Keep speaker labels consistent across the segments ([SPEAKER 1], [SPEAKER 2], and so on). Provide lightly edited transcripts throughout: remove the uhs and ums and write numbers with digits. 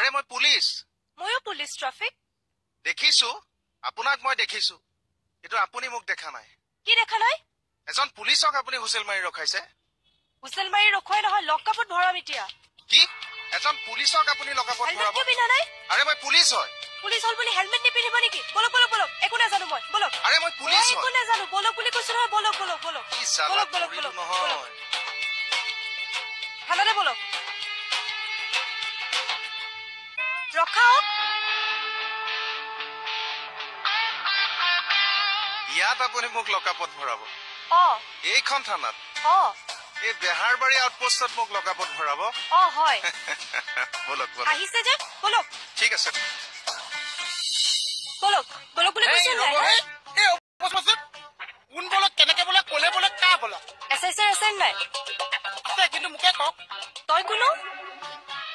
[SPEAKER 1] আৰে মই পুলিচ
[SPEAKER 2] ময়ো পুলিচ ট্ৰাফিক
[SPEAKER 1] দেখিছো আপোনাক মই দেখিছো কিন্তু আপুনি মোক দেখা নাই
[SPEAKER 2] কি দেখা নাই
[SPEAKER 1] এজন পুলিচক আপুনি হুছেল মাৰি ৰখাইছে
[SPEAKER 2] হুছেল মাৰি ৰখাই নহয় লকআপত ভৰাম এতিয়া
[SPEAKER 1] কি এজন পুলিচক আপুনি লকআপত ভৰাব আৰে মই পুলিচ হয়
[SPEAKER 2] পুলিচ হল বুলি হেলমেট নিপিন্ধিব নেকি বলক বলক বলক একো নাজানো মই বলক
[SPEAKER 1] আৰে মই পুলিচ হয়
[SPEAKER 2] একো নাজানো বলক বুলি কৈছো নহয় বলক বলক বলক
[SPEAKER 1] বলক বলক বলক নহয়
[SPEAKER 2] থানালে বলক ৰখাও
[SPEAKER 1] ইয়াত আপুনি মোক লকআপত ভৰাব এইখন থানাত এই বেহাৰবাৰী আউটপোষ্টত মোক লকআপত ভৰাব
[SPEAKER 2] হয়
[SPEAKER 1] বলক বলক
[SPEAKER 2] আহিছে যে বলক
[SPEAKER 1] ঠিক আছে
[SPEAKER 2] বলক বলক বুলি কৈছো নাই
[SPEAKER 3] এই অপছছত কোন বলক কেনেকে বলক কোলে বলক কা বলক
[SPEAKER 2] এসএসআর আছেন নাই
[SPEAKER 3] আছে কিন্তু মুকে কক
[SPEAKER 2] তই কোনো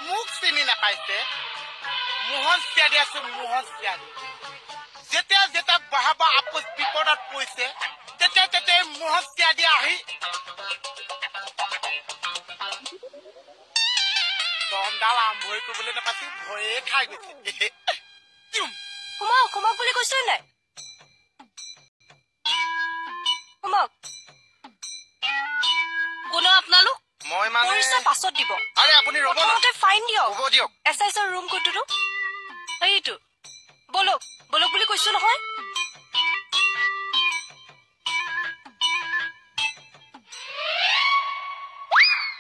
[SPEAKER 3] মুখ চিনি নাপাইছে মোহন সিয়াদি আছে মোহন সিয়াদি যেতিয়া যেতিয়া বাহাবা আপোচ বিপদত পৰিছে তেতিয়া তেতিয়া মোহন সিয়াদি আহি দমডাল আৰম্ভই কৰিবলৈ নাপাছি ভয়ে খাই গৈছে
[SPEAKER 2] কুমাক বুলি কৈছো নাই কুমাক কোনো আপোনালোক
[SPEAKER 1] মই মানে
[SPEAKER 2] পইচা পাছত দিব
[SPEAKER 1] আৰে আপুনি ৰব না
[SPEAKER 2] ফাইন দিয়ক
[SPEAKER 1] হ'ব দিয়ক
[SPEAKER 2] এসআইৰ ৰুম কোনটো এইটো বলক বলক বুলি কৈছো নহয়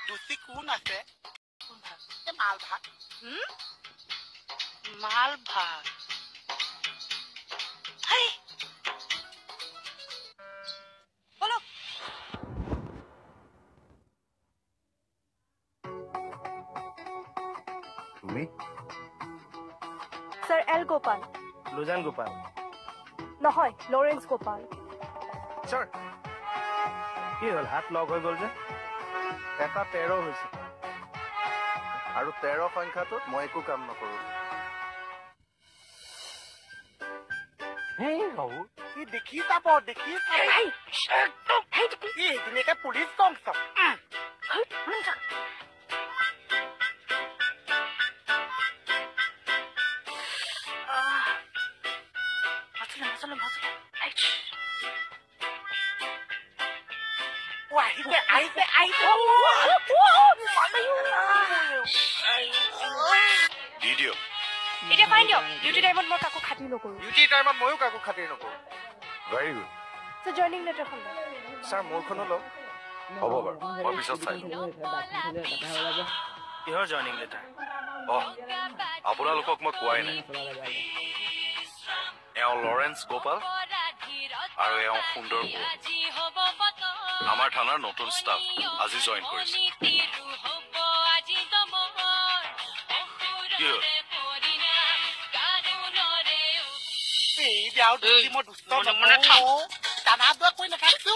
[SPEAKER 3] দুসি কোন আছে মাল ভাত মাল ভাত
[SPEAKER 2] বলক
[SPEAKER 1] তুমি
[SPEAKER 2] স্যার এল গোপাল
[SPEAKER 1] লুজান গোপাল
[SPEAKER 2] নহয় লৰেন্স গোপাল
[SPEAKER 1] স্যার কি হল হাত লগ হৈ গল যে এটা 13 হৈছে আৰু 13 সংখ্যাটোত মই একো কাম নকৰো
[SPEAKER 3] হেই হও কি দেখি যাব এই দিনেকে পুলিচ কম সব
[SPEAKER 1] ভিডিঅ
[SPEAKER 2] এতিয়া ফাইন দিয়ক ডিউটি টাইমত মই কাকো খাতিৰ নকৰো
[SPEAKER 1] ডিউটি টাইমত ময়ো কাকো খাতিৰ নকৰো ভেৰি গুড
[SPEAKER 2] সো জয়নিং লেটাৰখন
[SPEAKER 1] স্যাৰ মোৰখনো লওক হ'ব বাৰু মই পিছত চাই কিহৰ জয়নিং লেটাৰ আপোনালোকক মই কোৱাই নাই এওঁ লৰেন্স গোপাল আৰু এওঁ সুন্দৰ আমাৰ থানাৰ নতুন ষ্টাফ আজি জইন কৰিছে
[SPEAKER 3] মই দুষ্ট মানে দানা দোৱা কৈ নাথাকিছো